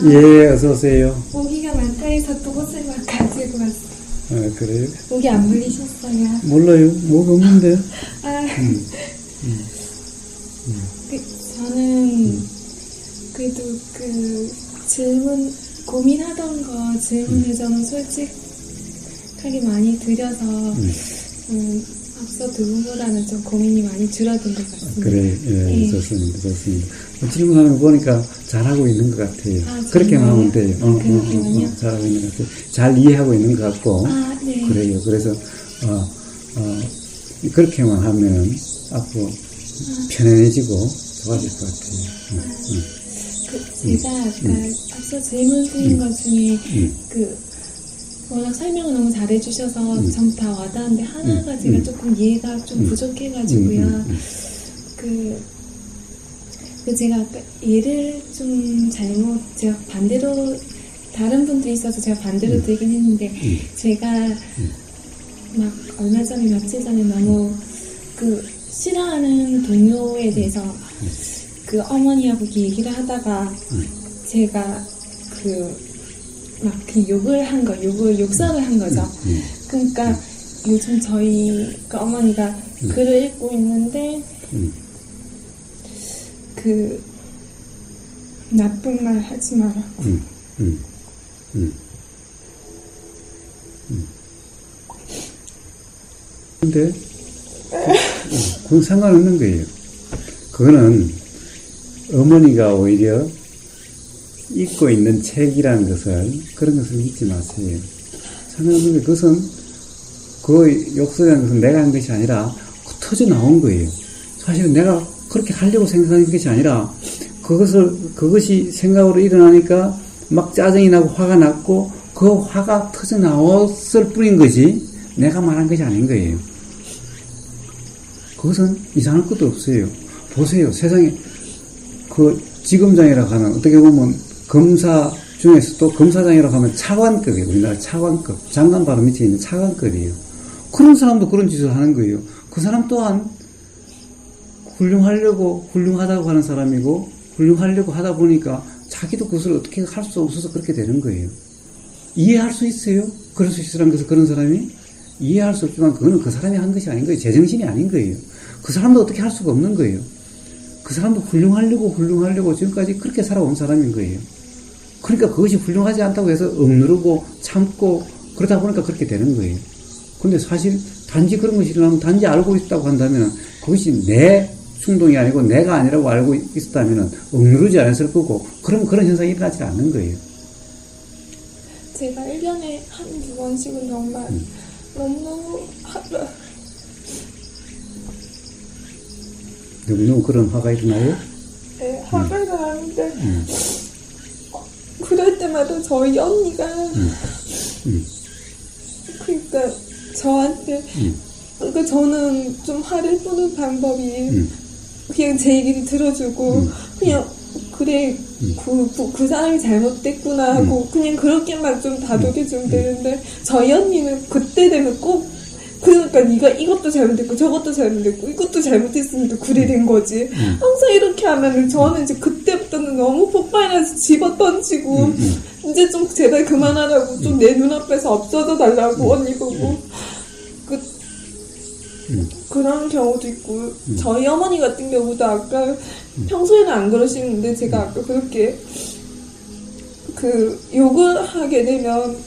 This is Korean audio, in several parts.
예, 어서오세요. 모기가 많다 해서 또 옷을 막 가지고 왔어요. 아, 그래요? 모기 안 물리셨어요? 몰라요. 뭐가 없는데요? 아, 저는 그래도 고민하던 거 질문을 저는 솔직하게 많이 드려서 앞서 두 분보다는 좀 고민이 많이 줄어든 것 같습니다. 그래, 예, 예. 좋습니다. 좋습니다. 질문하는 거 보니까 잘하고 있는 것 같아요. 아, 그렇게만 정말요? 하면 돼요. 그렇게만요? 잘하고 있는 것 같아요. 잘 이해하고 있는 것 같고. 아, 네. 그래요. 그래서, 그렇게만 하면 앞으로 편안해지고 좋아질 것 같아요. 제가 아까 앞서 질문 드린 것 중에 워낙 설명을 너무 잘해주셔서 전 다 와닿았는데 하나가 제가 조금 이해가 좀 부족해가지고요. 제가 아까 예를 좀 잘못 제가 반대로 다른 분들이 있어서 제가 반대로 들긴 했는데 제가 막 얼마 전에 며칠 전에 너무 싫어하는 동료에 대해서 어머니하고 얘기를 하다가 제가 욕을 한 거, 욕설을 한 거죠. 그러니까 요즘 저희 어머니가 글을 읽고 있는데 나쁜 말 하지 말라고. 근데 그건 상관없는 거예요. 그거는 어머니가 오히려 읽고 있는 책이라는 것을 그런 것을 믿지 마세요. 상관없는 게 그것은 그 욕설이라는 것은 내가 한 것이 아니라 터져 나온 거예요. 사실은 내가 그렇게 하려고 생각하는 것이 아니라 그것이 생각으로 일어나니까 막 짜증이 나고 화가 났고 그 화가 터져 나왔을 뿐인 거지 내가 말한 것이 아닌 거예요. 그것은 이상할 것도 없어요. 보세요. 세상에 지검장이라고 하는 어떻게 보면 검사 중에서도 검사장이라고 하면 차관급이에요. 우리나라 차관급. 장관 바로 밑에 있는 차관급이에요. 그런 사람도 그런 짓을 하는 거예요. 그 사람 또한 훌륭하다고 하는 사람이고 훌륭하려고 하다 보니까 자기도 그것을 어떻게 할 수 없어서 그렇게 되는 거예요. 이해할 수 있어요? 그럴 수 있으라는 것을 그런 사람이? 이해할 수 없지만 그거는 그 사람이 한 것이 아닌 거예요. 제정신이 아닌 거예요. 그 사람도 어떻게 할 수가 없는 거예요. 그 사람도 훌륭하려고 지금까지 그렇게 살아온 사람인 거예요. 그러니까 그것이 훌륭하지 않다고 해서 억누르고 참고 그러다 보니까 그렇게 되는 거예요. 근데 사실 단지 그런 것이 일어나면 단지 알고 있다고 한다면 그것이 내 충동이 아니고 내가 아니라고 알고 있었다면 억누르지 않았을 거고 그러면 그런 현상이 일어나지 않는 거예요. 제가 1년에 한두 번씩은 정말 너무 너무 그런 화가 일어나요? 네, 화가 나는데 그럴 때마다 저희 언니가 그러니까 저한테 그러니까 저는 좀 화를 푸는 방법이 그냥 제 얘기를 들어주고 그냥 그래 그 사람이 잘못됐구나 하고 그냥 그렇게만 좀 다독여주면 되는데 저희 언니는 그때 되면 꼭 그러니까 네가 이것도 잘못됐고 저것도 잘못됐고 이것도 잘못했으니까 그래 된 거지. 항상 이렇게 하면은 저는 이제 그때부터는 너무 폭발해서 집어 던지고 이제 좀 제발 그만하라고 좀 내 눈앞에서 없어져 달라고 언니 보고 그런 경우도 있고 저희 어머니 같은 경우도 아까 평소에는 안 그러시는데 제가 아까 그렇게 욕을 하게 되면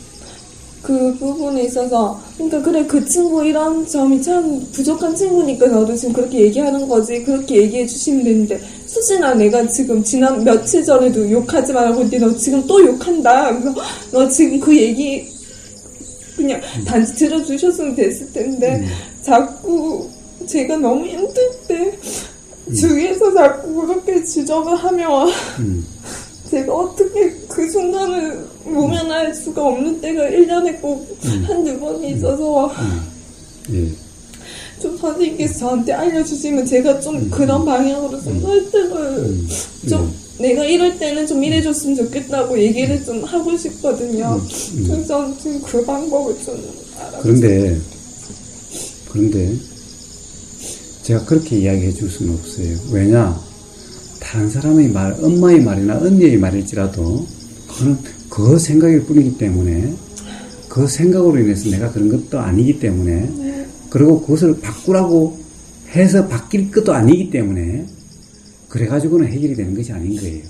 그 부분에 있어서 그러니까 그래 그 친구 이런 점이 참 부족한 친구니까 너도 지금 그렇게 얘기하는 거지 그렇게 얘기해 주시면 되는데 수진아 내가 지금 지난 며칠 전에도 욕하지 말라고 했는데 너 지금 또 욕한다. 그래서 너 지금 그 얘기 그냥 단지 들어주셨으면 됐을 텐데 자꾸 제가 너무 힘들 때 주위에서 자꾸 그렇게 지적을 하면 제가 어떻게 그 순간을 모면할 수가 없는 때가 1년에 꼭 한두 번이 있어서 좀 선생님께서 저한테 알려주시면 제가 좀 그런 방향으로 좀 설득을 좀 내가 이럴 때는 좀 이래줬으면 좋겠다고 얘기를 좀 하고 싶거든요. 그래서 저는 지금 그 방법을 좀 알아보고 그런데 제가 그렇게 이야기해 줄 수는 없어요. 왜냐? 다른 사람의 말, 엄마의 말이나 언니의 말일지라도 그거는 그 생각일 뿐이기 때문에, 그 생각으로 인해서 내가 그런 것도 아니기 때문에, 네. 그리고 그것을 바꾸라고 해서 바뀔 것도 아니기 때문에, 그래가지고는 해결이 되는 것이 아닌 거예요.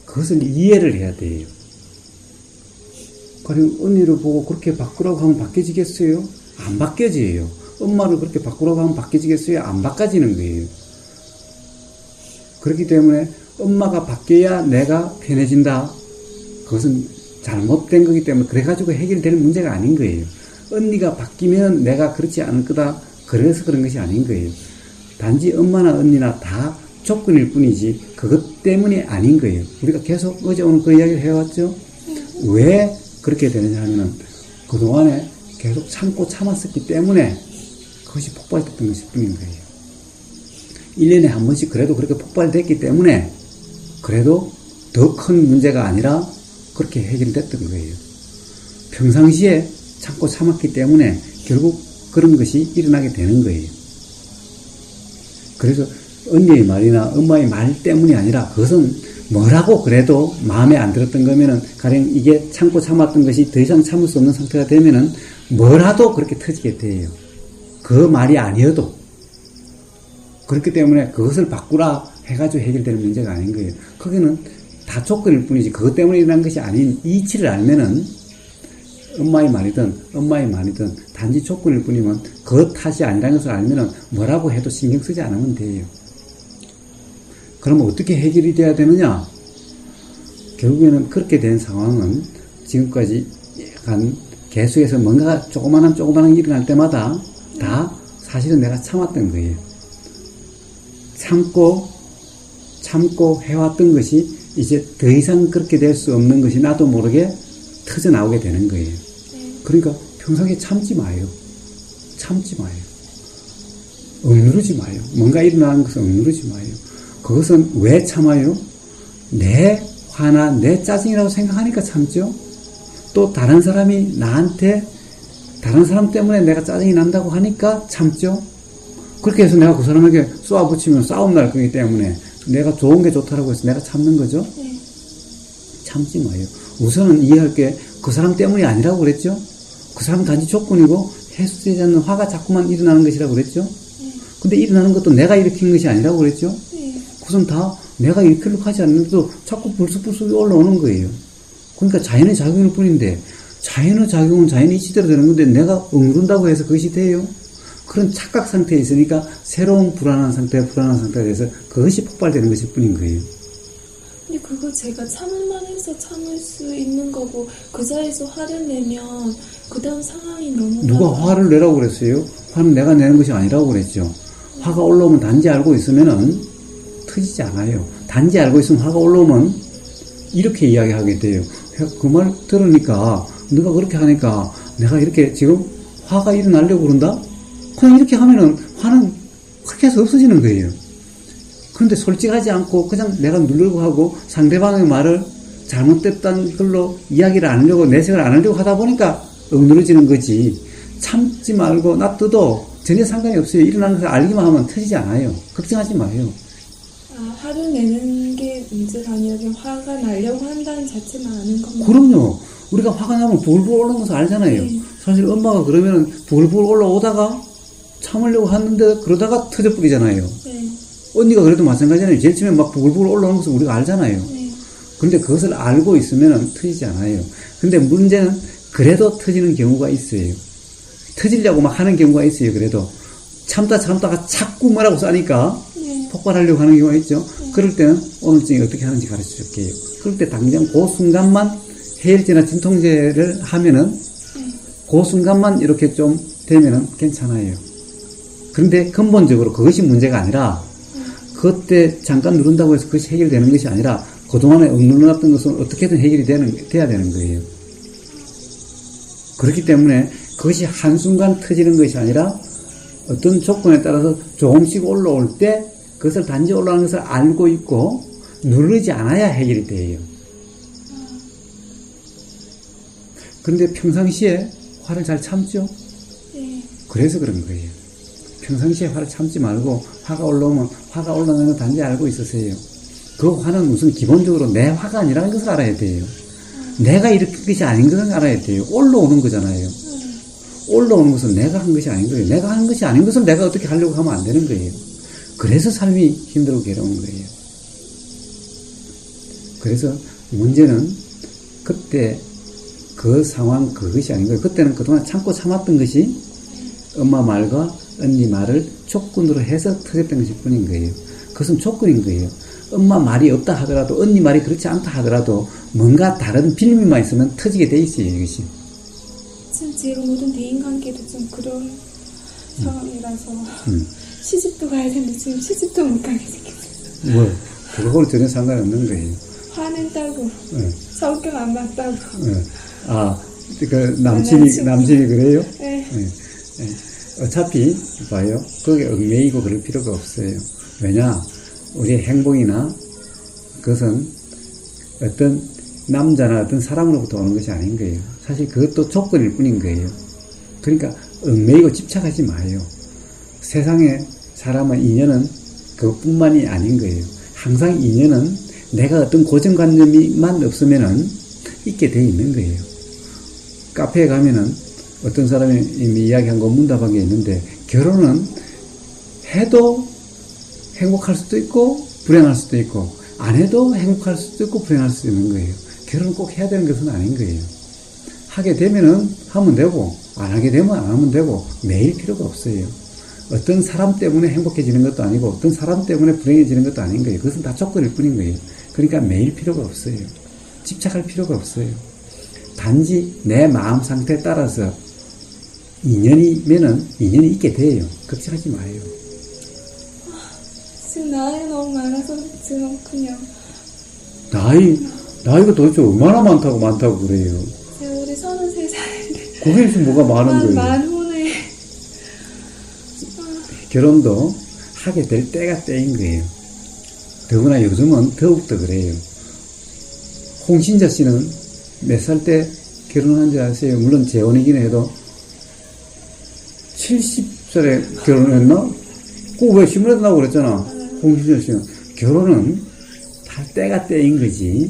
그것을 이해를 해야 돼요. 그리고 언니를 보고 그렇게 바꾸라고 하면 바뀌어지겠어요? 안 바뀌어져요. 엄마를 그렇게 바꾸라고 하면 바뀌어지겠어요? 안 바꿔지는 거예요. 그렇기 때문에 엄마가 바뀌어야 내가 편해진다. 그것은 잘못된 거기 때문에 그래가지고 해결될 문제가 아닌 거예요. 언니가 바뀌면 내가 그렇지 않을 거다. 그래서 그런 것이 아닌 거예요. 단지 엄마나 언니나 다 조건일 뿐이지 그것 때문이 아닌 거예요. 우리가 계속 어제 오늘 그 이야기를 해왔죠. 왜 그렇게 되느냐 하면은 그동안에 계속 참고 참았었기 때문에 그것이 폭발됐던 것일 뿐인 거예요. 1년에 한 번씩 그래도 그렇게 폭발됐기 때문에 그래도 더 큰 문제가 아니라 그렇게 해결됐던 거예요. 평상시에 참고 참았기 때문에 결국 그런 것이 일어나게 되는 거예요. 그래서 언니의 말이나 엄마의 말 때문이 아니라 그것은 뭐라고 그래도 마음에 안 들었던 거면은 가령 이게 참고 참았던 것이 더 이상 참을 수 없는 상태가 되면은 뭐라도 그렇게 터지게 돼요. 그 말이 아니어도. 그렇기 때문에 그것을 바꾸라 해가지고 해결되는 문제가 아닌 거예요. 거기는 다 조건일 뿐이지 그것 때문에 일어난 것이 아닌 이치를 알면은 엄마의 말이든 단지 조건일 뿐이면 그 탓이 아니라는 것을 알면은 뭐라고 해도 신경 쓰지 않으면 돼요. 그러면 어떻게 해결이 돼야 되느냐? 결국에는 그렇게 된 상황은 지금까지 간 계속해서 뭔가 조그마한 일어날 때마다 다 사실은 내가 참았던 거예요. 참고 해왔던 것이 이제 더 이상 그렇게 될 수 없는 것이 나도 모르게 터져 나오게 되는 거예요. 그러니까 평상시에 참지 마요. 억누르지 마요. 뭔가 일어나는 것을 억누르지 마요. 그것은 왜 참아요? 내 화나 내 짜증이라고 생각하니까 참죠. 또 다른 사람이 나한테 다른 사람 때문에 내가 짜증이 난다고 하니까 참죠. 그렇게 해서 내가 그 사람에게 쏘아붙이면 싸움 날 거기 때문에 내가 좋은 게 좋다라고 해서 내가 참는 거죠. 참지 마요. 우선은 이해할 게 그 사람 때문이 아니라고 그랬죠. 그 사람은 단지 조건이고 해소되지 않는 화가 자꾸만 일어나는 것이라고 그랬죠. 근데 일어나는 것도 내가 일으킨 것이 아니라고 그랬죠. 그것은 다 내가 일으키려고 하지 않는데도 자꾸 불쑥불쑥 올라오는 거예요. 그러니까 자연의 작용일 뿐인데 자연의 작용은 자연의 이치대로 되는 건데 내가 억누른다고 해서 그것이 돼요. 그런 착각 상태에 있으니까 새로운 불안한 상태가 돼서 그것이 폭발되는 것일 뿐인 거예요. 근데 그거 제가 참을만 해서 참을 수 있는 거고 그 자리에서 화를 내면 그 다음 상황이 너무 누가 화를 내라고 그랬어요? 화는 내가 내는 것이 아니라고 그랬죠. 화가 올라오면 단지 알고 있으면은 터지지 않아요. 단지 알고 있으면 화가 올라오면 이렇게 이야기하게 돼요. 그 말 들으니까 너가 그렇게 하니까 내가 이렇게 지금 화가 일어나려고 그런다? 그냥 이렇게 하면은 화는 그렇게 해서 없어지는 거예요. 그런데 솔직하지 않고 그냥 내가 누르고 하고 상대방의 말을 잘못됐다는 걸로 이야기를 안 하려고 내색을 안 하려고 하다 보니까 억누러지는 거지. 참지 말고 놔둬도 전혀 상관이 없어요. 일어나는 것을 알기만 하면 터지지 않아요. 걱정하지 마요. 화를 내는 게 문제가 아니라 그냥 화가 나려고 한다는 자체만 아는 겁니다. 그럼요. 우리가 화가 나면 부글부글 올라오는 것을 알잖아요. 사실 엄마가 그러면 부글부글 올라오다가 참으려고 하는데 그러다가 터져버리잖아요. 언니가 그래도 마찬가지잖아요. 제일 처음에 막 부글부글 올라오는 것을 우리가 알잖아요. 근데 그것을 알고 있으면 터지지 않아요. 근데 문제는 그래도 터지는 경우가 있어요. 터지려고 막 하는 경우가 있어요. 그래도 참다가 자꾸 뭐라고 싸니까 폭발하려고 하는 경우가 있죠. 그럴 때는 오늘증이 어떻게 하는지 가르쳐 줄게요. 그럴 때 당장 그 순간만 해열제나 진통제를 하면은 그 순간만 이렇게 좀 되면은 괜찮아요. 그런데 근본적으로 그것이 문제가 아니라 그때 잠깐 누른다고 해서 그것이 해결되는 것이 아니라 그동안에 억눌러놨던 것은 어떻게든 해결이 돼야 되는 거예요. 그렇기 때문에 그것이 한순간 터지는 것이 아니라 어떤 조건에 따라서 조금씩 올라올 때 그것을 단지 올라오는 것을 알고 있고 누르지 않아야 해결이 돼요. 그런데 평상시에 화를 잘 참죠? 그래서 그런 거예요. 평상시에 화를 참지 말고 화가 올라오면 화가 올라오는 걸 단지 알고 있으세요. 그 화는 우선 기본적으로 내 화가 아니라는 것을 알아야 돼요. 내가 일으킨 것이 아닌 것을 알아야 돼요. 올라오는 거잖아요. 올라오는 것은 내가 한 것이 아닌 거예요. 내가 한 것이 아닌 것을 내가 어떻게 하려고 하면 안 되는 거예요. 그래서 삶이 힘들고 괴로운 거예요. 그래서 문제는 그때 그 상황 그것이 아닌 거예요. 그때는 그동안 참고 참았던 것이 엄마 말과 언니 말을 조건으로 해서 터졌던 것일 뿐인 거예요. 그것은 조건인 거예요. 엄마 말이 없다 하더라도 언니 말이 그렇지 않다 하더라도 뭔가 다른 빌미만 있으면 터지게 돼 있어요. 이것이. 지금 제가 모든 대인관계도 좀 그런 상황이라서 시집도 가야 되는데 지금 시집도 못 가게 생겼어요. 뭐 그거하고 전혀 상관없는 거예요. 화낸다고 네. 성격 안 맞다고. 네. 아, 그 남친이 그래요? 네. 네. 네. 어차피 봐요. 거기에 얽매이고 그럴 필요가 없어요. 왜냐? 우리의 행복이나 그것은 어떤 남자나 어떤 사람으로부터 오는 것이 아닌 거예요. 사실 그것도 조건일 뿐인 거예요. 그러니까 얽매이고 집착하지 마요. 세상에 사람의 인연은 그것뿐만이 아닌 거예요. 항상 인연은 내가 어떤 고정관념이만 없으면은 있게 돼 있는 거예요. 카페에 가면은 어떤 사람이 이미 이야기한 거 문답한 게 있는데 결혼은 해도 행복할 수도 있고 불행할 수도 있고 안 해도 행복할 수도 있고 불행할 수도 있는 거예요. 결혼은 꼭 해야 되는 것은 아닌 거예요. 하게 되면은 하면 되고 안 하게 되면 안 하면 되고 매일 필요가 없어요. 어떤 사람 때문에 행복해지는 것도 아니고 어떤 사람 때문에 불행해지는 것도 아닌 거예요. 그것은 다 조건일 뿐인 거예요. 그러니까 매일 필요가 없어요. 집착할 필요가 없어요. 단지 내 마음 상태에 따라서 인연이면은 인연이 있게 돼요. 걱정하지 마요. 지금 나이 너무 많아서 지금 그냥 나이가 도대체 얼마나 많다고 그래요. 제가 우리 33살인데 그게 지금 뭐가 많은 거예요. 만혼에 결혼도 하게 될 때가 때인 거예요. 더구나 요즘은 더욱더 그래요. 홍신자 씨는 몇 살 때 결혼한 줄 아세요? 물론 재혼이긴 해도 70살에 결혼했나? 그거 왜 신문에도 나오고 그랬잖아. 홍신자 씨는. 결혼은 다 때가 때인 거지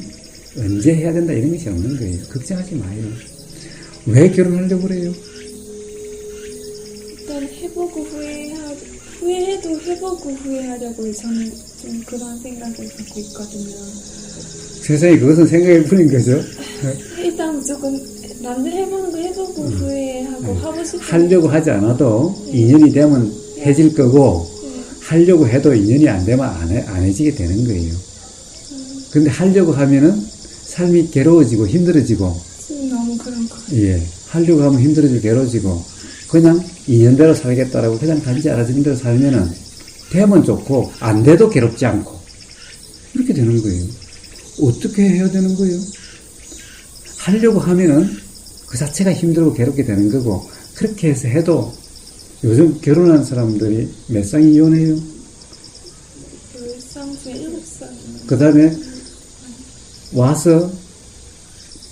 언제 해야 된다 이런 것이 없는 거예요. 걱정하지 마요. 왜 결혼하려고 그래요? 일단 해보고 후회해도 해보고 후회하려고 저는 좀 그런 생각을 갖고 있거든요. 세상에 그것은 생각일 뿐인 거죠. 일단 무조건 남들 해보는 거 해보고 후회하고 하고 싶은 하려고 하지 않아도 인연이 되면 해질 거고 하려고 해도 인연이 안 되면 안 해지게 되는 거예요. 근데 하려고 하면은 삶이 괴로워지고 힘들어지고 지금 너무 그런 거 예, 하려고 하면 힘들어지고 괴로워지고 그냥 인연대로 살겠다라고 그냥 단지 알아주는 대로 살면은 되면 좋고 안 돼도 괴롭지 않고 이렇게 되는 거예요. 어떻게 해야 되는 거예요? 하려고 하면은 그 자체가 힘들고 괴롭게 되는 거고 그렇게 해서 해도 요즘 결혼한 사람들이 몇 쌍이 이혼해요? 불쌍수에 7살 그 다음에 와서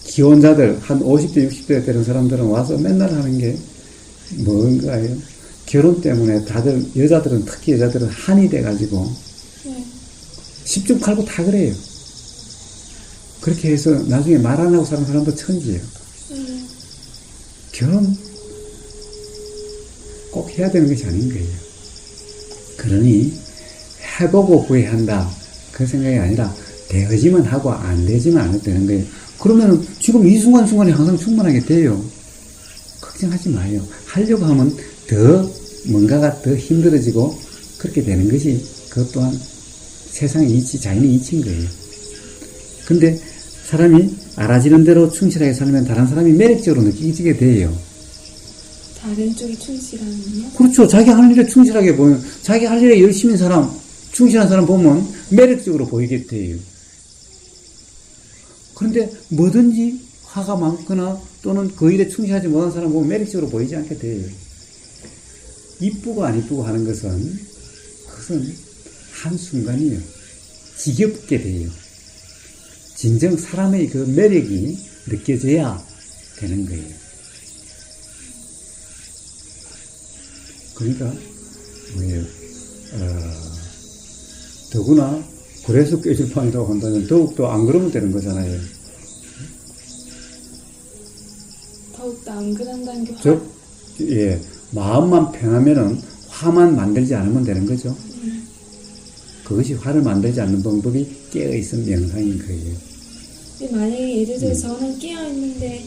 기혼자들 한 50대 60대 되는 사람들은 와서 맨날 하는 게 뭔가요? 결혼 때문에 다들 여자들은 특히 여자들은 한이 돼가지고 10중 8구 다 그래요. 그렇게 해서 나중에 말 안 하고 사는 사람도 천지예요. 결혼 꼭 해야 되는 것이 아닌 거예요. 그러니 해보고 후회한다 그 생각이 아니라 되어지만 하고 안 되지만 안 해도 되는 거예요. 그러면 지금 이 순간순간이 항상 충분하게 돼요. 걱정하지 마요. 하려고 하면 더 뭔가가 더 힘들어지고 그렇게 되는 것이 그것 또한 세상의 이치, 자연의 이치인 거예요. 근데 사람이 알아지는 대로 충실하게 살면 다른 사람이 매력적으로 느끼게 돼요. 다른 쪽이 충실하면요? 그렇죠. 자기 할 일에 충실하게 보면, 자기 할 일에 열심인 사람, 충실한 사람 보면 매력적으로 보이게 돼요. 그런데 뭐든지 화가 많거나 또는 그 일에 충실하지 못한 사람 보면 매력적으로 보이지 않게 돼요. 이쁘고 안 이쁘고 하는 것은 그것은 한순간이에요. 지겹게 돼요. 진정 사람의 그 매력이 느껴져야 되는 거예요. 그러니까 뭐예요? 더구나 그래서 꾀질판이라고 한다면 더욱더 안 그러면 되는 거잖아요. 더욱더 안 그런다는 게 즉, 예, 마음만 편하면은 화만 만들지 않으면 되는 거죠. 그것이 화를 만들지 않는 방법이 깨어있은 명상인 거예요. 만약에 예를 들어 저는 깨어있는데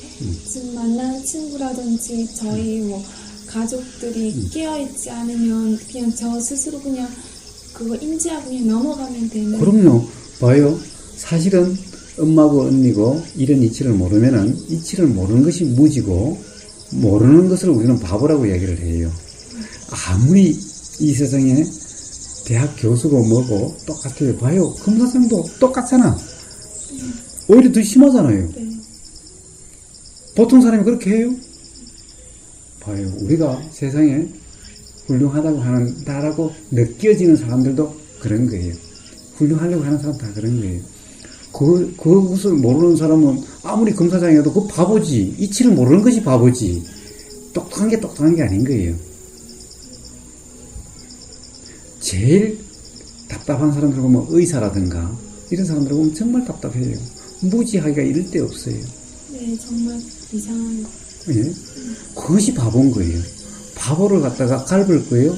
지금 만나는 친구라든지 저희 뭐 가족들이 깨어있지 않으면 그냥 저 스스로 그냥 그거 인지하고 그냥 넘어가면 되는. 그럼요. 봐요. 사실은 엄마고 언니고 이런 이치를 모르면은 이치를 모르는 것이 무지고 모르는 것을 우리는 바보라고 얘기를 해요. 아무리 이 세상에 대학 교수고 뭐고 똑같아요. 봐요. 검사장도 똑같잖아. 오히려 더 심하잖아요. 네. 보통 사람이 그렇게 해요? 봐요. 우리가 세상에 훌륭하다고 한다라고 느껴지는 사람들도 그런 거예요. 훌륭하려고 하는 사람 다 그런 거예요. 그것을 모르는 사람은 아무리 검사장이어도 그 바보지. 이치를 모르는 것이 바보지. 똑똑한 게 아닌 거예요. 제일 답답한 사람들 보면 의사라든가 이런 사람들 보면 정말 답답해요. 무지하기가 이럴 데 없어요. 네, 정말 이상한 거. 예? 그것이 바보인 거예요. 바보를 갖다가 갈을 거예요.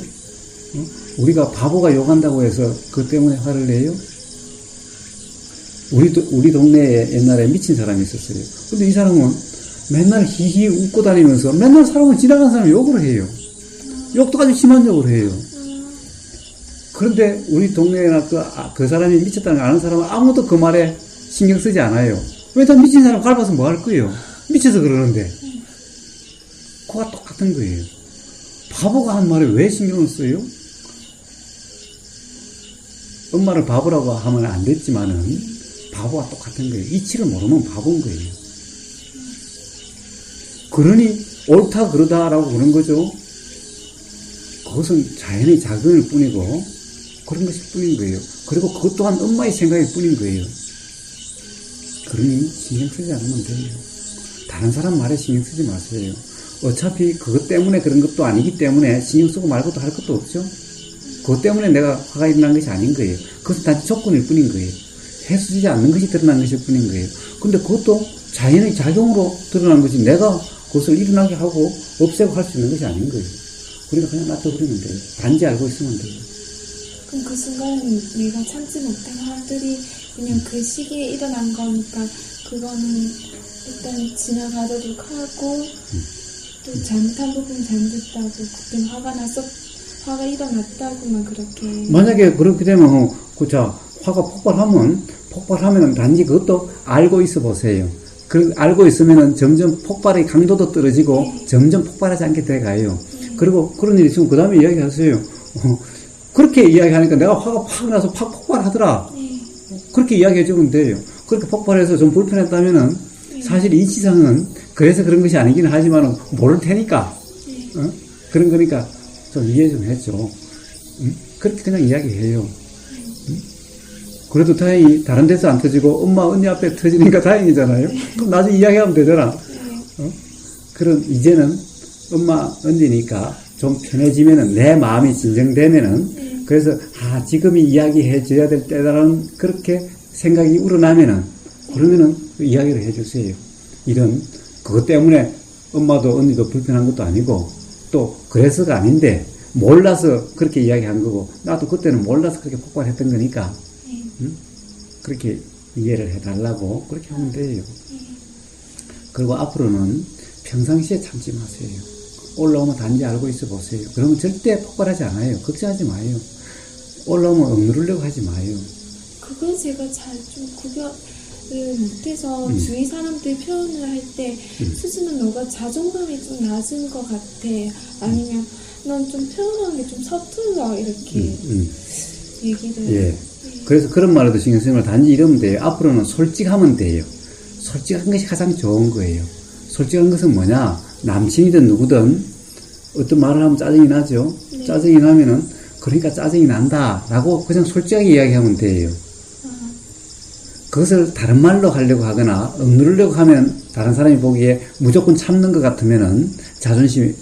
우리가 바보가 욕한다고 해서 그것 때문에 화를 내요? 우리 동네에 옛날에 미친 사람이 있었어요. 근데 이 사람은 맨날 히히 웃고 다니면서 맨날 사람을 지나가는 사람 욕을 해요. 욕도 아주 심한 욕을 해요. 그런데 우리 동네나 그 사람이 미쳤다는 걸 아는 사람은 아무도 그 말에 신경 쓰지 않아요. 왜 다 미친 사람 갈봐서 뭐 할 거예요? 미쳐서 그러는데. 그거가 똑같은 거예요. 바보가 한 말에 왜 신경을 써요? 엄마를 바보라고 하면 안 됐지만은 바보와 똑같은 거예요. 이치를 모르면 바보인 거예요. 그러니 옳다 그러다라고 그런 거죠. 그것은 자연의 작용일 뿐이고 그런 것일 뿐인 거예요. 그리고 그것 또한 엄마의 생각일 뿐인 거예요. 그러니 신경 쓰지 않으면 돼요. 다른 사람 말에 신경 쓰지 마세요. 어차피 그것 때문에 그런 것도 아니기 때문에 신경 쓰고 말고도 할 것도 없죠. 그것 때문에 내가 화가 일어난 것이 아닌 거예요. 그것은 단지 조건일 뿐인 거예요. 해수지 않는 것이 드러난 것일 뿐인 거예요. 근데 그것도 자연의 작용으로 드러난 것이 내가 그것을 일어나게 하고 없애고 할 수 있는 것이 아닌 거예요. 그러니까 그냥 놔둬버리면 돼요. 단지 알고 있으면 돼요. 그럼 그 순간은 내가 참지 못한 화들이 그냥 그 시기에 일어난 거니까 그거는 일단 지나가도록 하고 또 잘못한 부분 잘못했다고 그때 화가 일어났다고만 그렇게. 만약에 그렇게 되면 화가 폭발하면 단지 그것도 알고 있어 보세요. 알고 있으면은 점점 폭발의 강도도 떨어지고 점점 폭발하지 않게 돼가요. 그리고 그런 일이 있으면 그 다음에 이야기하세요. 그렇게 이야기하니까 내가 화가 팍 나서 팍 폭발하더라. 그렇게 이야기해주면 돼요. 그렇게 폭발해서 좀 불편했다면은 사실 이 지상은 그래서 그런 것이 아니긴 하지만은 모를 테니까. 그런 거니까 좀 이해 좀 해줘. 그렇게 그냥 이야기해요. 그래도 다행히 다른 데서 안 터지고 엄마 언니 앞에 터지니까 다행이잖아요. 그럼 나중에 이야기하면 되잖아. 그럼 이제는 엄마 언니니까 좀 편해지면은 내 마음이 진정되면은 그래서 지금이 이야기해 줘야 될 때라는 그렇게 생각이 우러나면은 그러면은 이야기를 해주세요. 그것 때문에 엄마도 언니도 불편한 것도 아니고 또 그래서가 아닌데 몰라서 그렇게 이야기한 거고 나도 그때는 몰라서 그렇게 폭발했던 거니까 그렇게 이해를 해달라고 그렇게 하면 돼요. 그리고 앞으로는 평상시에 참지 마세요. 올라오면 단지 알고 있어 보세요. 그러면 절대 폭발하지 않아요. 걱정하지 마요. 올라오면 억누르려고 하지 마요. 그걸 제가 잘 좀 구별을 못해서 주위 사람들 표현을 할 때 수지는 너가 자존감이 좀 낮은 것 같아. 아니면 넌 좀 표현하는 게 좀 서툴러 이렇게 얘기를. 예. 그래서 그런 말에도 신경 쓰지 말고 단지 이러면 돼요. 앞으로는 솔직하면 돼요. 솔직한 것이 가장 좋은 거예요. 솔직한 것은 뭐냐? 남친이든 누구든 어떤 말을 하면 짜증이 나죠. 짜증이 나면은 그러니까 짜증이 난다라고 그냥 솔직하게 이야기하면 돼요. 그것을 다른 말로 하려고 하거나 억누르려고 하면 다른 사람이 보기에 무조건 참는 것 같으면은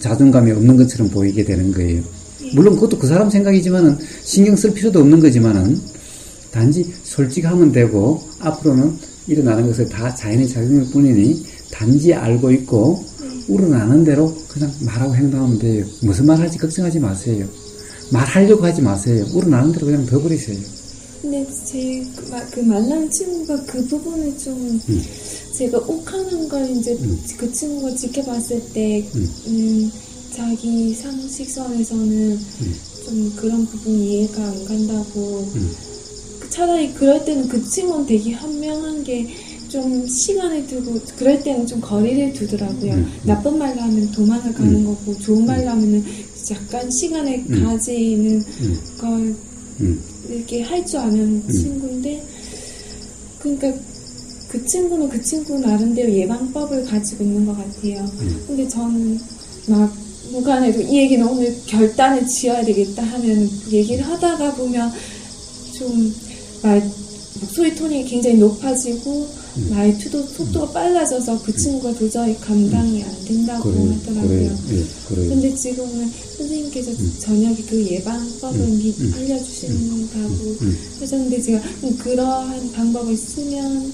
자존감이 없는 것처럼 보이게 되는 거예요. 물론 그것도 그 사람 생각이지만은 신경 쓸 필요도 없는 거지만은 단지 솔직하면 되고 앞으로는 일어나는 것을 다 자연의 작용일 뿐이니 단지 알고 있고 우러나는 대로 그냥 말하고 행동하면 돼요. 무슨 말 할지 걱정하지 마세요. 말하려고 하지 마세요. 우러나는 대로 그냥 둬버리세요. 근데 그 만난 친구가 그 부분을 좀 제가 욱하는 걸 이제 그 친구가 지켜봤을 때 자기 상식선에서는 좀 그런 부분이 이해가 안 간다고 차라리 그럴 때는 그 친구는 되게 현명한 게 좀 시간을 두고 그럴 때는 좀 거리를 두더라고요. 나쁜 말로 하면 도망을 가는 거고 좋은 말로 하면은 약간 시간을 가지는 걸 이렇게 할 줄 아는 친구인데 그러니까 그 친구는 그 친구 나름대로 예방법을 가지고 있는 것 같아요. 근데 저는 막 무간에도 이 얘기는 오늘 결단을 지어야 되겠다 하면 얘기를 하다가 보면 좀 목소리 톤이 굉장히 높아지고 말투도 속도가 빨라져서 그 친구가 도저히 감당이 안 된다고 하더라고요. 근데 지금은 선생님께서 저녁에 그 예방법을 알려주신다고 하셨는데 제가 그러한 방법을 쓰면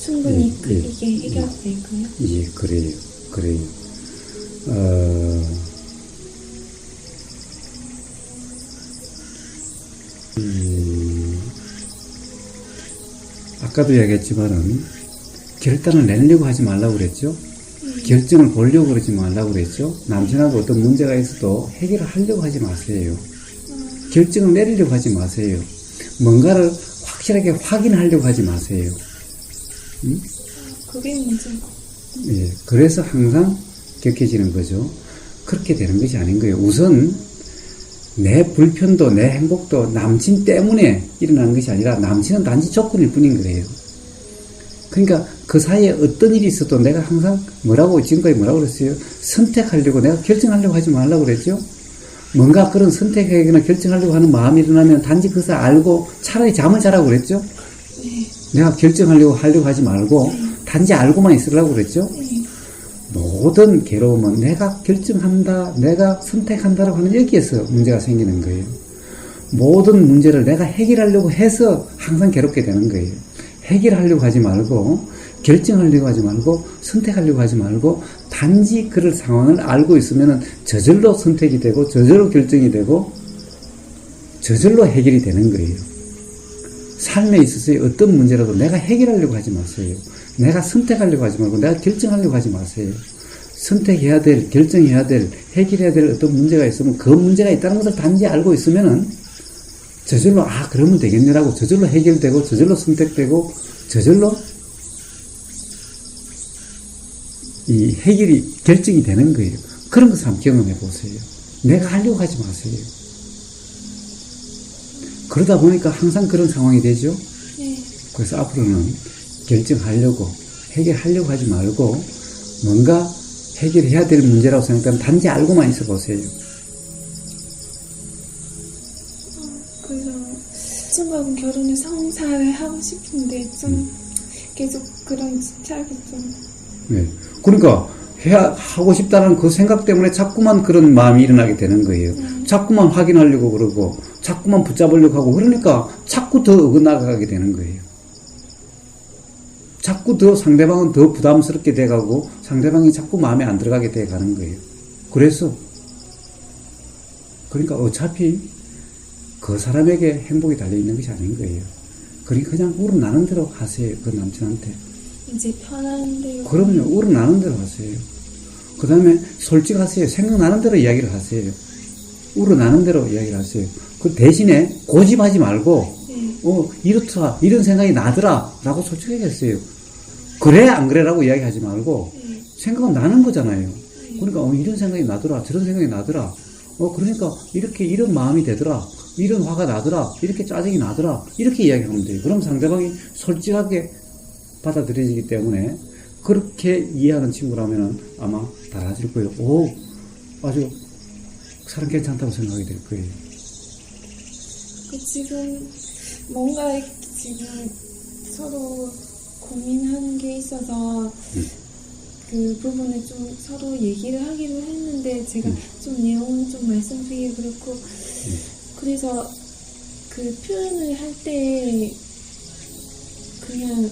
충분히 이게 해결될까요? 예, 그래요. 아까도 이야기했지만은 결단을 내려고 하지 말라고 그랬죠. 결정을 보려고 그러지 말라고 그랬죠. 남편하고 어떤 문제가 있어도 해결을 하려고 하지 마세요. 결정을 내리려고 하지 마세요. 뭔가를 확실하게 확인하려고 하지 마세요. 그게 문제인 것 같아요. 예, 그래서 항상 격해지는 거죠. 그렇게 되는 것이 아닌 거예요. 우선 내 불편도 내 행복도 남친 때문에 일어나는 것이 아니라 남친은 단지 조건일 뿐인 거예요. 그러니까 그 사이에 어떤 일이 있어도 내가 항상 지금까지 뭐라고 그랬어요? 선택하려고 내가 결정하려고 하지 말라고 그랬죠? 뭔가 그런 선택하거나 결정하려고 하는 마음이 일어나면 단지 그것을 알고 차라리 잠을 자라고 그랬죠? 내가 결정하려고 하지 말고 단지 알고만 있으려고 그랬죠? 모든 괴로움은 내가 결정한다, 내가 선택한다라고 하는 여기에서 문제가 생기는 거예요. 모든 문제를 내가 해결하려고 해서 항상 괴롭게 되는 거예요. 해결하려고 하지 말고, 결정하려고 하지 말고, 선택하려고 하지 말고, 단지 그럴 상황을 알고 있으면 저절로 선택이 되고, 저절로 결정이 되고, 저절로 해결이 되는 거예요. 삶에 있어서의 어떤 문제라도 내가 해결하려고 하지 마세요. 내가 선택하려고 하지 말고 내가 결정하려고 하지 마세요. 선택해야 될, 결정해야 될, 해결해야 될 어떤 문제가 있으면 그 문제가 있다는 것을 단지 알고 있으면은 저절로 그러면 되겠네라고 저절로 해결되고 저절로 선택되고 저절로 이 해결이 결정이 되는 거예요. 그런 것을 한번 경험해 보세요. 내가 하려고 하지 마세요. 그러다 보니까 항상 그런 상황이 되죠. 그래서 앞으로는 결정하려고 해결하려고 하지 말고 뭔가 해결해야 될 문제라고 생각하면 단지 알고만 있어 보세요. 그래서 친구하고 결혼을 성사를 하고 싶은데 좀 계속 그런 집착이 좀. 네. 그러니까 하고 싶다는 그 생각 때문에 자꾸만 그런 마음이 일어나게 되는 거예요. 자꾸만 확인하려고 그러고 자꾸만 붙잡으려고 하고 그러니까 자꾸 더 어긋나가게 되는 거예요. 자꾸 더 상대방은 더 부담스럽게 돼가고 상대방이 자꾸 마음에 안 들어가게 돼가는 거예요. 그러니까 어차피 그 사람에게 행복이 달려있는 것이 아닌 거예요. 그러니까 그냥 우러나는 대로 하세요. 그 남친한테. 이제 편한 대로. 그럼요. 우러나는 대로 하세요. 그 다음에 솔직하세요. 생각나는 대로 이야기를 하세요. 우러나는 대로 이야기를 하세요. 그 대신에 고집하지 말고 이렇더라, 이런 생각이 나더라 라고 솔직하게 했어요. 그래 안 그래라고 이야기하지 말고 생각은 나는 거잖아요. 그러니까 이런 생각이 나더라, 저런 생각이 나더라, 그러니까 이런 마음이 되더라, 이런 화가 나더라, 이렇게 짜증이 나더라, 이렇게 이야기하면 돼요. 그럼 상대방이 솔직하게 받아들여지기 때문에 그렇게 이해하는 친구라면 아마 달라질 거예요. 아주 사람 괜찮다고 생각이 될 거예요. 지금 뭔가 지금 서로 고민하는 게 있어서 그 부분을 좀 서로 얘기를 하기로 했는데 제가 좀 내용은 좀 말씀드리기 그렇고 그래서 그 표현을 할 때 그냥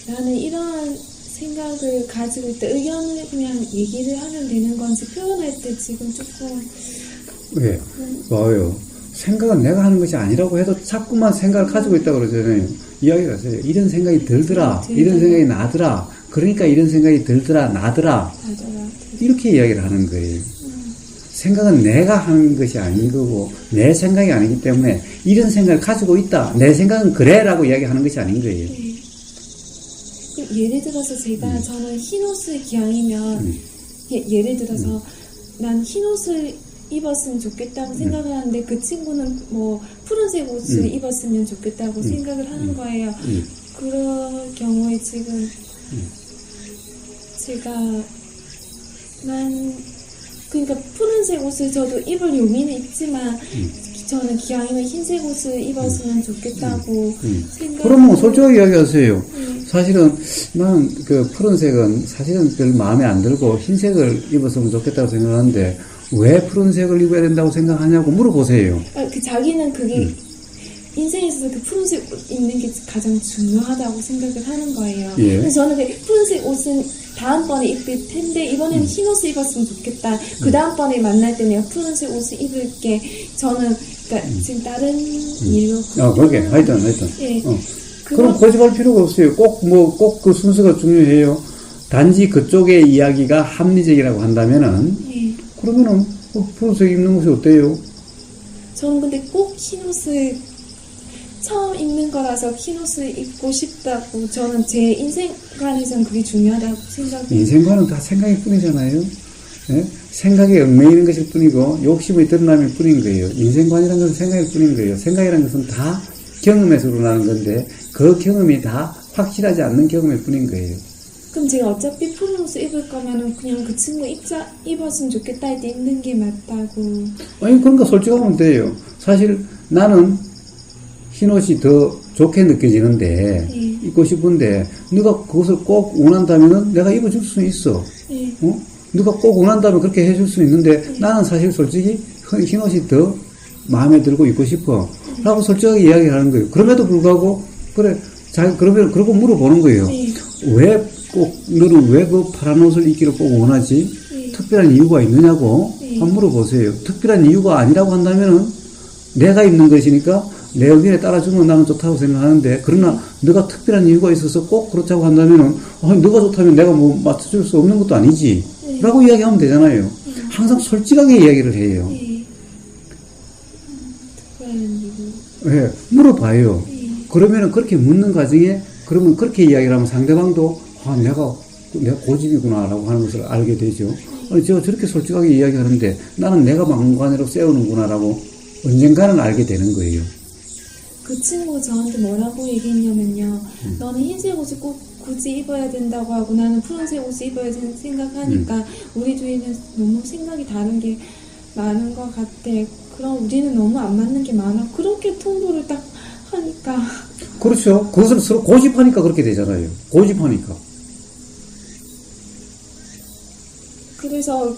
나는 이러한 생각을 가지고 있다, 의견을 그냥 얘기를 하면 되는 건지 표현할 때 지금 조금 왜? 와요. 생각은 내가 하는 것이 아니라고 해도 자꾸만 생각을 가지고 있다고 그러잖아요. 이야기가 있어요. 이런 생각이 들더라. 이런 생각이 나더라. 그러니까 이런 생각이 들더라. 나더라. 이렇게 이야기를 하는 거예요. 생각은 내가 하는 것이 아닌 거고 내 생각이 아니기 때문에 이런 생각을 가지고 있다. 내 생각은 그래라고 이야기하는 것이 아닌 거예요. 네. 예를 들어서 저는 흰 옷을 기왕이면 예를 들어서 난 흰 옷을 입었으면 좋겠다고 생각을 하는데 그 친구는 뭐 푸른색 옷을 입었으면 좋겠다고 생각을 하는 거예요. 그런 경우에 지금 그러니까 푸른색 옷을 저도 입을 용의는 있지만 저는 기왕이면 흰색 옷을 입었으면 좋겠다고 생각. 그러면 솔직하게 이야기하세요. 사실은 나는 그 푸른색은 사실은 별 마음에 안 들고 흰색을 입었으면 좋겠다고 생각하는데 왜 푸른색을 입어야 된다고 생각하냐고 물어보세요. 그 자기는 그게 인생에 있어서 그 푸른색 옷 입는 게 가장 중요하다고 생각을 하는 거예요. 예. 그래서 저는 그 푸른색 옷은 다음번에 입을 텐데 이번에는 흰 옷을 입었으면 좋겠다. 그 다음번에 만날 때 내가 푸른색 옷을 입을게. 저는 그러니까 지금 다른 일로 그러게 하여튼 예. 그럼 고집할 필요가 없어요. 꼭 그 순서가 중요해요. 단지 그쪽의 이야기가 합리적이라고 한다면은 예. 그러면은 푸른색 입는 것이 어때요? 저는 근데 꼭 흰 옷을 처음 입는 거라서 흰 옷을 입고 싶다고. 저는 제 인생관에서는 그게 중요하다고 생각해요. 인생관은 다 생각일 뿐이잖아요. 예? 생각에 얽매이는 것일 뿐이고 욕심이 드러남일 뿐인 거예요. 인생관이라는 것은 생각일 뿐인 거예요. 생각이라는 것은 다 경험에서 우러나는 건데 그 경험이 다 확실하지 않는 경험일 뿐인 거예요. 그럼 제가 어차피 푸른 옷을 입을 거면은 그냥 그 친구 입었으면 좋겠다 할 때 입는 게 맞다고. 아니 그러니까 솔직하면 돼요. 사실 나는 흰옷이 더 좋게 느껴지는데 입고 싶은데 네가 그것을 꼭 원한다면은 내가 입어줄 수 있어. 네가 꼭 원한다면 그렇게 해줄 수 있는데 나는 사실 솔직히 흰옷이 더 마음에 들고 입고 싶어 라고 솔직하게 이야기를 하는 거예요. 그럼에도 불구하고 그래 그러면 그러고 물어보는 거예요. 왜 꼭 너는 왜 그 파란 옷을 입기를 꼭 원하지? 특별한 이유가 있느냐고 한번 물어보세요. 특별한 이유가 아니라고 한다면은 내가 입는 것이니까 내 의견에 따라주면 나는 좋다고 생각하는데, 그러나 너가 특별한 이유가 있어서 꼭 그렇다고 한다면은 너가 좋다면 내가 뭐 맞춰줄 수 없는 것도 아니지 라고 이야기하면 되잖아요. 항상 솔직하게 이야기를 해요. 예, 물어봐요. 그러면은 그렇게 묻는 과정에 그러면 그렇게 이야기를 하면 상대방도 내가 고집이구나라고 하는 것을 알게 되죠. 제가 저렇게 솔직하게 이야기하는데 나는 내가 막무가내로 세우는구나라고 언젠가는 알게 되는 거예요. 그 친구 저한테 뭐라고 얘기했냐면요. 너는 흰색 옷을 꼭 굳이 입어야 된다고 하고 나는 푸른색 옷을 입어야 된다고 생각하니까 우리 둘이는 너무 생각이 다른 게 많은 것 같아. 그럼 우리는 너무 안 맞는 게 많아. 그렇게 통보를 딱 하니까. 그렇죠. 그것을 서로 고집하니까 그렇게 되잖아요. 고집하니까. 그래서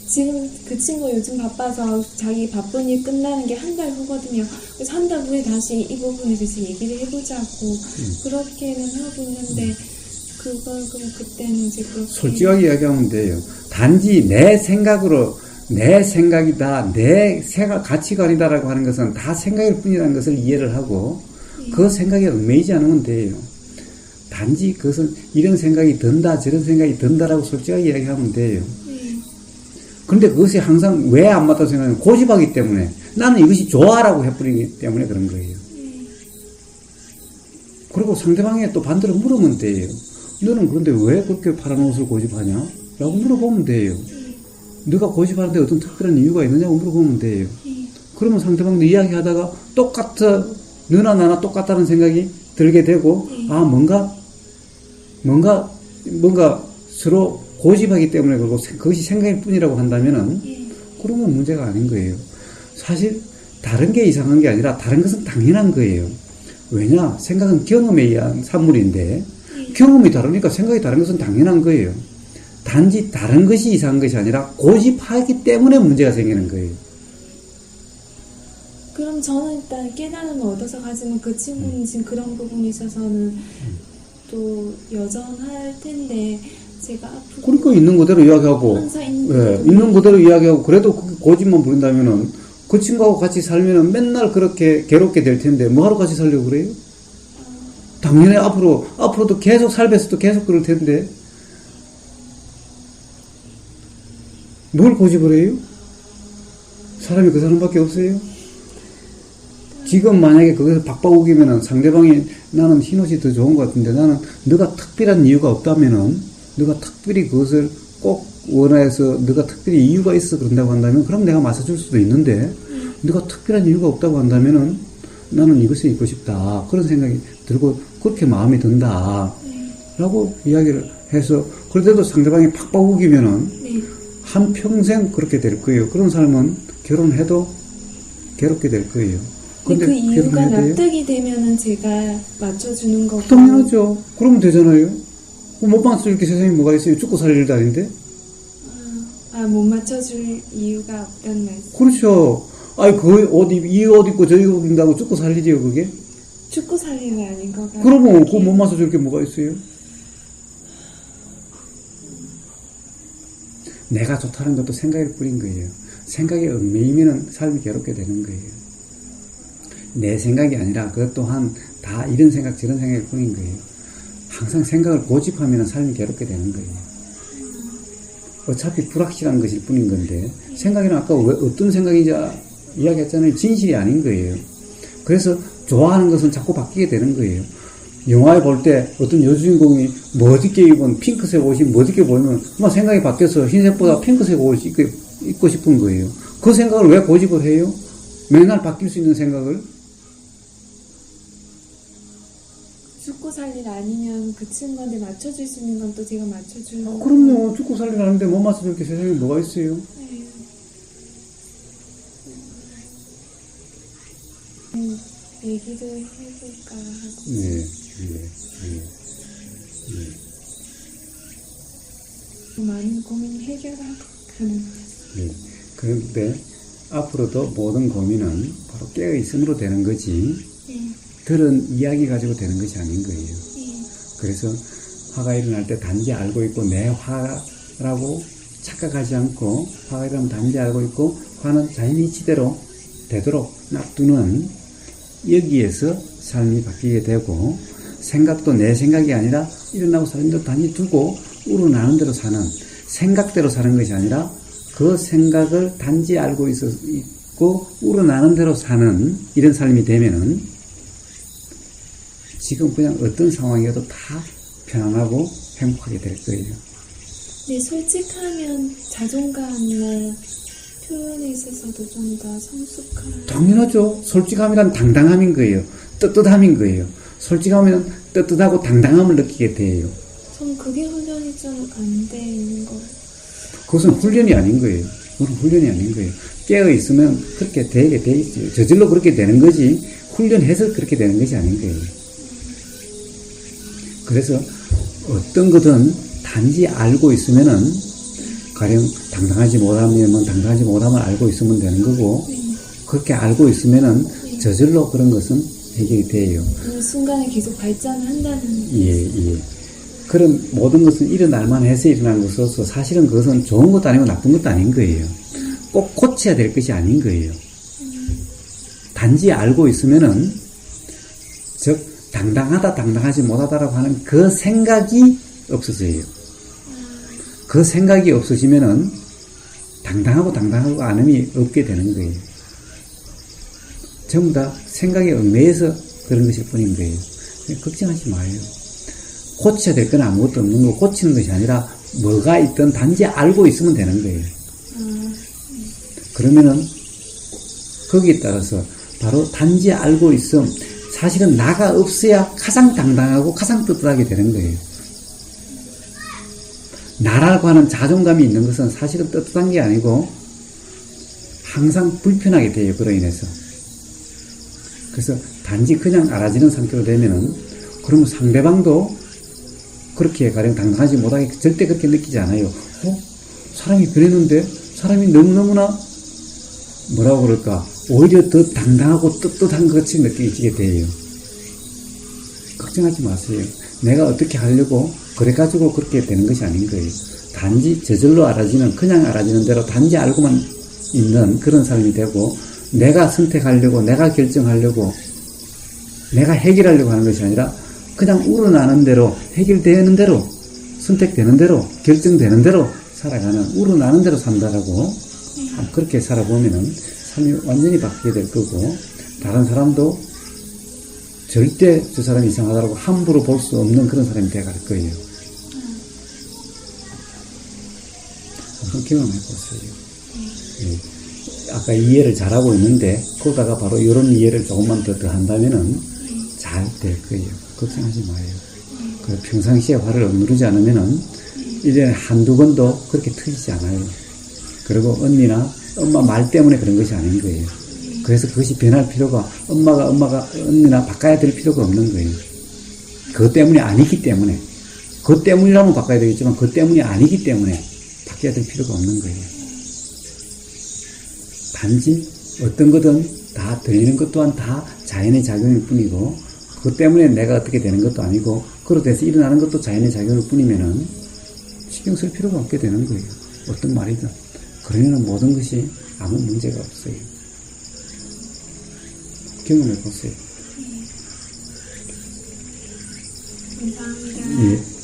지금 그 친구 요즘 바빠서 자기 바쁜 일 끝나는 게 한 달 후거든요. 그래서 한 달 후에 다시 이 부분에 대해서 얘기를 해보자고 그렇게는 하고 있는데 그걸 그럼 그때는 이제 그렇게 솔직하게 이야기하면 돼요. 단지 내 생각으로 내 생각이다, 내 생각 가치관이다라고 하는 것은 다 생각일 뿐이라는 것을 이해를 하고 그 생각에 얽매이지 않으면 돼요. 단지 그것은 이런 생각이 든다, 저런 생각이 든다라고 솔직하게 이야기하면 돼요. 그런데 그것이 항상 왜 안 맞다고 생각하면 고집하기 때문에 나는 이것이 좋아라고 해버리기 때문에 그런 거예요. 그리고 상대방에 또 반대로 물으면 돼요. 너는 그런데 왜 그렇게 파란 옷을 고집하냐? 라고 물어보면 돼요. 네가 고집하는데 어떤 특별한 이유가 있느냐고 물어보면 돼요. 그러면 상대방도 이야기하다가 똑같아, 너나 나나 똑같다는 생각이 들게 되고 뭔가 서로 고집하기 때문에 그러고 그것이 생각일 뿐이라고 한다면은 그러면 문제가 아닌 거예요. 사실 다른 게 이상한 게 아니라 다른 것은 당연한 거예요. 왜냐? 생각은 경험에 의한 산물인데 경험이 다르니까 생각이 다른 것은 당연한 거예요. 단지 다른 것이 이상한 것이 아니라 고집하기 때문에 문제가 생기는 거예요. 그럼 저는 일단 깨달음을 얻어서 가지만 그 친구는 지금 그런 부분에 있어서는 또 여전할 텐데 제가 앞으로 그러니까 있는 그대로 이야기하고, 항상 있는 예, 그대로 있는 그대로 이야기하고, 그래도 그 고집만 부린다면은, 그 친구하고 같이 살면은 맨날 그렇게 괴롭게 될 텐데, 뭐하러 같이 살려고 그래요? 당연히 앞으로도 계속 살면서도 계속 그럴 텐데, 뭘 고집을 해요? 사람이 그 사람밖에 없어요? 지금 만약에 거기서 박박우기면은 상대방이 나는 흰옷이 더 좋은 것 같은데 나는 너가 특별한 이유가 없다면은 너가 특별히 그것을 꼭 원해서 너가 특별히 이유가 있어 그런다고 한다면 그럼 내가 맞서줄 수도 있는데 너가 특별한 이유가 없다고 한다면은 나는 이것을 입고 싶다 그런 생각이 들고 그렇게 마음이 든다 라고 이야기를 해서 그래도 상대방이 박박우기면은 네. 한평생 그렇게 될 거예요. 그런 사람은 결혼해도 괴롭게 될 거예요. 근데 그 이유가 결혼해야 돼요? 납득이 되면은 제가 맞춰주는 거고. 당연하죠. 그러면 되잖아요. 못 맞춰줄 게 세상에 뭐가 있어요? 죽고 살 일도 아닌데? 못 맞춰줄 이유가 없다는 말씀. 그렇죠. 아니, 이 옷 입고 저 옷 입는다고 죽고 살 일이에요, 그게? 죽고 살 일은 아닌 것 같아요. 그러면 그거 못 맞춰줄 게 뭐가 있어요? 내가 좋다는 것도 생각일 뿐인 거예요. 생각에 얽매이면 삶이 괴롭게 되는 거예요. 내 생각이 아니라 그것 또한 다 이런 생각 저런 생각일 뿐인 거예요. 항상 생각을 고집하면 삶이 괴롭게 되는 거예요. 어차피 불확실한 것일 뿐인 건데 생각이란 아까 어떤 생각인지 이야기했잖아요. 진실이 아닌 거예요. 그래서 좋아하는 것은 자꾸 바뀌게 되는 거예요. 영화에 볼 때 어떤 여주인공이 멋있게 입은 핑크색 옷이 멋있게 보이면 막 생각이 바뀌어서 흰색보다 핑크색 옷을 입고 싶은 거예요. 그 생각을 왜 고집을 해요? 맨날 바뀔 수 있는 생각을? 죽고 살 일 아니면 그 친구한테 맞춰줄 수 있는 건 또 제가 맞춰주는 거고. 그럼요. 죽고 살 일 아닌데 못 맞춰줄 게 세상에 뭐가 있어요? 얘기를 해볼까 하고. 네. 많은 고민 해결하고 가는 거예요. 네. 그런데 앞으로도 모든 고민은 바로 깨어있음으로 되는 거지 들은 이야기 가지고 되는 것이 아닌 거예요. 그래서 화가 일어날 때 단지 알고 있고 내 화라고 착각하지 않고 화가 일어나면 단지 알고 있고 화는 자연히 이치대로 되도록 놔두는 여기에서 삶이 바뀌게 되고 생각도 내 생각이 아니라 일어나고 사람도 단지 두고 우러나는 대로 사는 생각대로 사는 것이 아니라 그 생각을 단지 알고 있고 우러나는 대로 사는 이런 삶이 되면은 지금 그냥 어떤 상황이어도 다 편안하고 행복하게 될 거예요. 네, 솔직하면 자존감이나 표현에 있어서도 좀 더 성숙한. 당연하죠. 솔직함이란 당당함인 거예요. 떳떳함인 거예요. 솔직하면 떳떳하고 당당함을 느끼게 돼요. 전 그게 훈련이 좀 안 되는 거. 그것은 훈련이 아닌 거예요. 그건 훈련이 아닌 거예요. 깨어있으면 그렇게 되게 돼 있어요. 저절로 그렇게 되는 거지 훈련해서 그렇게 되는 것이 아닌 거예요. 그래서 어떤 것은 단지 알고 있으면은 가령 당당하지 못하면 당당하지 못함을 알고 있으면 되는 거고 그렇게 알고 있으면은 저절로 그런 것은 해결이 돼요. 이 순간에 계속 발전을 한다는. 예. 그런 모든 것은 일어날만 해서 일어난 것으로서 사실은 그것은 좋은 것도 아니고 나쁜 것도 아닌 거예요. 꼭 고쳐야 될 것이 아닌 거예요. 단지 알고 있으면은 즉 당당하다 당당하지 못하다라고 하는 그 생각이 없어져요. 그 생각이 없어지면은 당당하고 않음이 없게 되는 거예요. 전부 다 생각에 얽매여서 그런 것일 뿐인 거예요. 걱정하지 마요. 고쳐야 될 건 아무것도 없는 거 고치는 것이 아니라 뭐가 있든 단지 알고 있으면 되는 거예요. 그러면은 거기에 따라서 바로 단지 알고 있음 사실은 나가 없어야 가장 당당하고 가장 떳떳하게 되는 거예요. 나라고 하는 자존감이 있는 것은 사실은 떳떳한 게 아니고 항상 불편하게 돼요. 그로 인해서. 그래서 단지 그냥 알아지는 상태로 되면은 그러면 상대방도 그렇게 가령 당당하지 못하게 절대 그렇게 느끼지 않아요. 사람이 변했는데 사람이 너무너무나 뭐라고 그럴까 오히려 더 당당하고 떳떳한 것 같이 느껴지게 돼요. 걱정하지 마세요. 내가 어떻게 하려고 그래가지고 그렇게 되는 것이 아닌 거예요. 단지 저절로 알아지는, 그냥 알아지는 대로 단지 알고만 있는 그런 사람이 되고, 내가 선택하려고, 내가 결정하려고, 내가 해결하려고 하는 것이 아니라 그냥 우러나는 대로, 해결되는 대로, 선택되는 대로, 결정되는 대로 살아가는, 우러나는 대로 산다라고 그렇게 살아보면은 삶이 완전히 바뀌게 될 거고, 다른 사람도 절대 저 사람이 이상하다고 함부로 볼 수 없는 그런 사람이 되어갈 거예요. 한번 경험해 보세요. 예. 아까 이해를 잘하고 있는데, 거기다가 바로 이런 이해를 조금만 더 한다면은 잘 될 거예요. 걱정하지 마요. 그 평상시에 화를 억누르지 않으면은 1년에 한두 번도 그렇게 터지지 않아요. 그리고 언니나 엄마 말 때문에 그런 것이 아닌 거예요. 그래서 그것이 변할 필요가, 엄마가 언니나 바꿔야 될 필요가 없는 거예요. 그것 때문이 아니기 때문에. 그것 때문이라면 바꿔야 되겠지만, 그것 때문이 아니기 때문에 바뀌어야 될 필요가 없는 거예요. 단지 어떤 거든 다 들리는 것 또한 다 자연의 작용일 뿐이고, 그것 때문에 내가 어떻게 되는 것도 아니고, 그로 돼서 일어나는 것도 자연의 작용일 뿐이면은 신경 쓸 필요가 없게 되는 거예요. 어떤 말이든. 그러면 모든 것이 아무 문제가 없어요. 경험해 보세요. 감사합니다. 예.